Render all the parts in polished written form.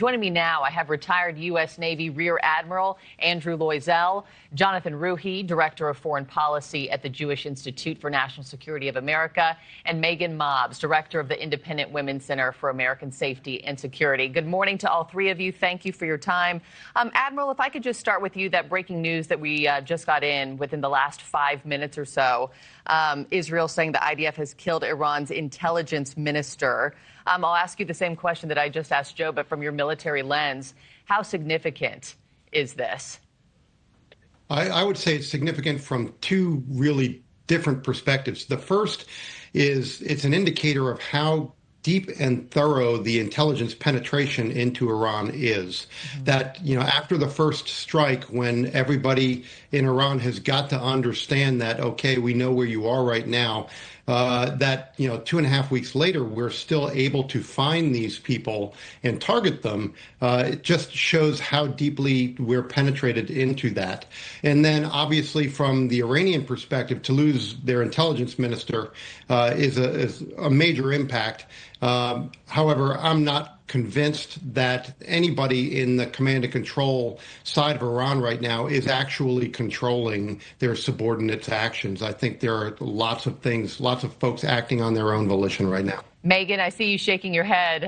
Joining me now, I have retired U.S. Navy Rear Admiral Andrew Loisel, Jonathan Ruhe, Director of Foreign Policy at the Jewish Institute for National Security of America, and Megan Mobbs, Director of the Independent Women's Center for American Safety and Security. Good morning to all three of you. Thank you for your time. Admiral, if I could just start with you, that breaking news that we just got in within the last 5 minutes or so. Israel saying the IDF has killed Iran's intelligence minister. I'll ask you the same question that I just asked Joe, but from your military lens, how significant is this? I would say it's significant from two really different perspectives. The first is it's an indicator of how deep and thorough the intelligence penetration into Iran is. That, after the first strike, when everybody in Iran has got to understand that, okay, we know where you are right now, that, 2.5 weeks later, we're still able to find these people and target them. It just shows how deeply we're penetrated into that. And then, obviously, from the Iranian perspective, to lose their intelligence minister is a major impact. However, I'm not convinced that anybody in the command and control side of Iran right now is actually controlling their subordinates' actions. I think there are lots of folks acting on their own volition right now. Megan, I see you shaking your head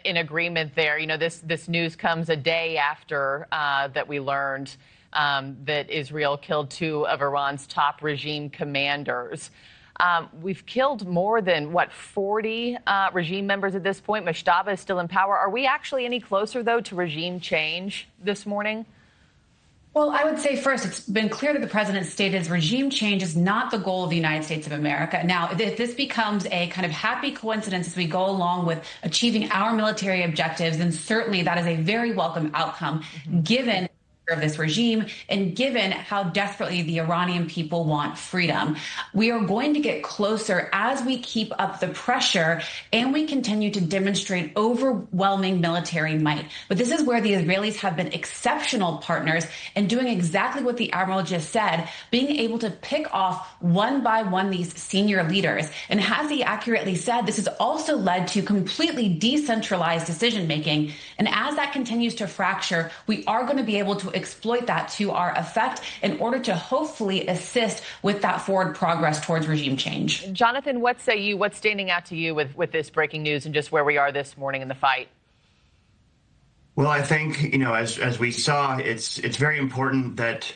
in agreement there. This news comes a day after that we learned that Israel killed two of Iran's top regime commanders. We've killed more than, 40 regime members at this point. Mushtaba is still in power. Are we actually any closer, though, to regime change this morning? Well, I would say first, it's been clear that the president stated regime change is not the goal of the United States of America. Now, if this becomes a kind of happy coincidence as we go along with achieving our military objectives, then certainly that is a very welcome outcome, given of this regime and given how desperately the Iranian people want freedom. We are going to get closer as we keep up the pressure and we continue to demonstrate overwhelming military might. But this is where the Israelis have been exceptional partners in doing exactly what the Admiral just said, being able to pick off one by one these senior leaders. And as he accurately said, this has also led to completely decentralized decision making. And as that continues to fracture, we are going to be able to exploit that to our effect in order to hopefully assist with that forward progress towards regime change. Jonathan, what say you? What's standing out to you with this breaking news and just where we are this morning in the fight? Well, I think, as we saw, it's very important that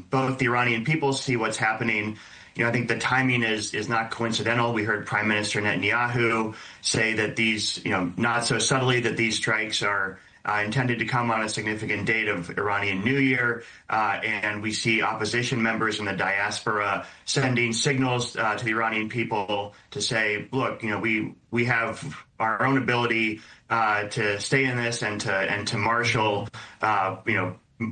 both the Iranian people see what's happening. I think the timing is not coincidental. We heard Prime Minister Netanyahu say that these, not so subtly, that these strikes are intended to come on a significant date of Iranian New Year, and we see opposition members in the diaspora sending signals to the Iranian people to say, look, we have our own ability to stay in this and to marshal,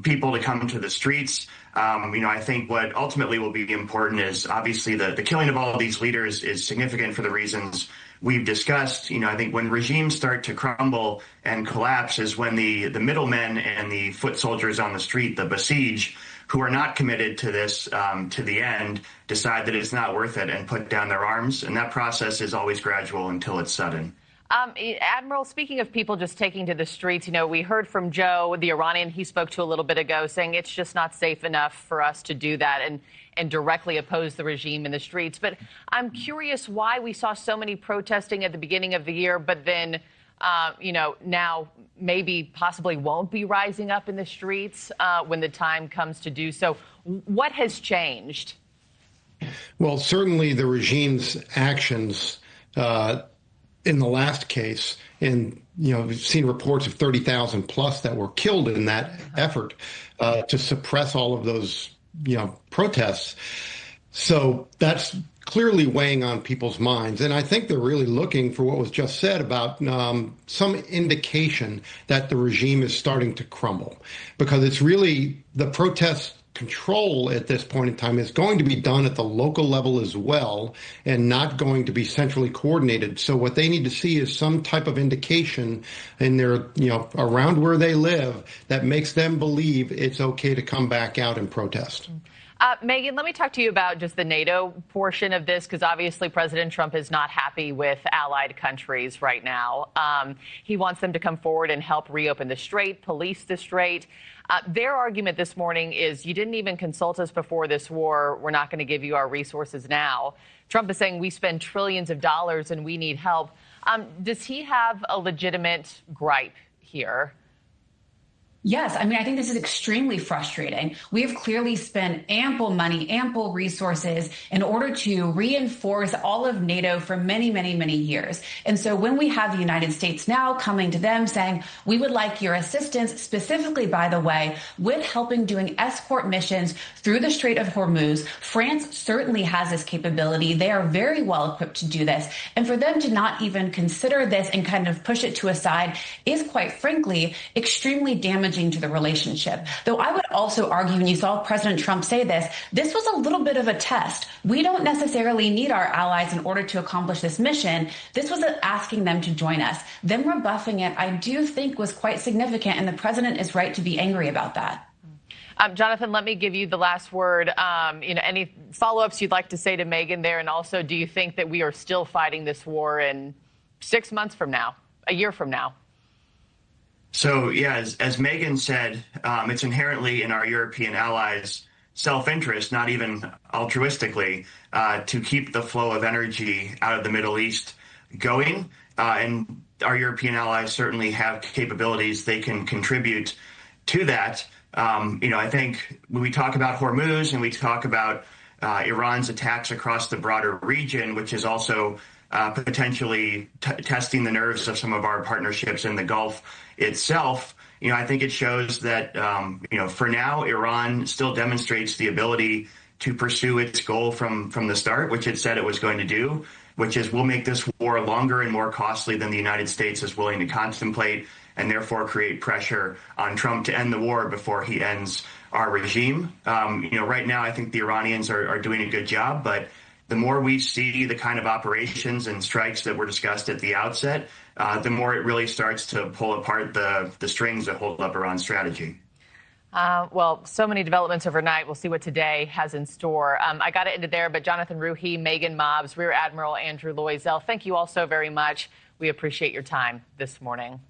people to come to the streets. I think what ultimately will be important is obviously the killing of all of these leaders is significant for the reasons we've discussed. I think when regimes start to crumble and collapse is when the middlemen and the foot soldiers on the street, the besieged, who are not committed to this to the end, decide that it's not worth it and put down their arms. And that process is always gradual until it's sudden. Admiral, speaking of people just taking to the streets, we heard from Joe, the Iranian he spoke to a little bit ago, saying it's just not safe enough for us to do that and directly oppose the regime in the streets. But I'm curious why we saw so many protesting at the beginning of the year, but then, now maybe possibly won't be rising up in the streets when the time comes to do so. What has changed? Well, certainly the regime's actions in the last case, and we've seen reports of 30,000 plus that were killed in that effort to suppress all of those protests. So that's clearly weighing on people's minds. And I think they're really looking for what was just said about some indication that the regime is starting to crumble, because it's really the protests control at this point in time is going to be done at the local level as well and not going to be centrally coordinated. So what they need to see is some type of indication in their, around where they live that makes them believe it's okay to come back out and protest. Megan, let me talk to you about just the NATO portion of this, because obviously President Trump is not happy with allied countries right now. He wants them to come forward and help reopen the Strait, police the Strait. Their argument this morning is you didn't even consult us before this war. We're not going to give you our resources now. Trump is saying we spend trillions of dollars and we need help. Does he have a legitimate gripe here? Yes, I mean, I think this is extremely frustrating. We have clearly spent ample money, ample resources in order to reinforce all of NATO for many, many, many years. And so when we have the United States now coming to them saying, we would like your assistance, specifically, by the way, with helping doing escort missions through the Strait of Hormuz, France certainly has this capability. They are very well equipped to do this. And for them to not even consider this and kind of push it to a side is, quite frankly, extremely damaging to the relationship. Though I would also argue, and you saw President Trump say this was a little bit of a test. We don't necessarily need our allies in order to accomplish this mission. This was asking them to join us. Them rebuffing it, I do think, was quite significant, and the president is right to be angry about that. Jonathan, let me give you the last word. Any follow-ups you'd like to say to Megan there? And also, do you think that we are still fighting this war in 6 months from now, a year from now? So, yeah, as Megan said, it's inherently in our European allies' self-interest, not even altruistically, to keep the flow of energy out of the Middle East going. And our European allies certainly have capabilities they can contribute to that. I think when we talk about Hormuz and we talk about Iran's attacks across the broader region, which is also potentially testing the nerves of some of our partnerships in the Gulf itself, I think it shows that, for now, Iran still demonstrates the ability to pursue its goal from the start, which it said it was going to do, which is we'll make this war longer and more costly than the United States is willing to contemplate, and therefore create pressure on Trump to end the war before he ends our regime. Right now, I think the Iranians are doing a good job, but the more we see the kind of operations and strikes that were discussed at the outset, the more it really starts to pull apart the strings that hold up Iran's strategy. Well, so many developments overnight. We'll see what today has in store. I got to end it there, but Jonathan Ruhe, Megan Mobbs, Rear Admiral Andrew Loisel, thank you all so very much. We appreciate your time this morning.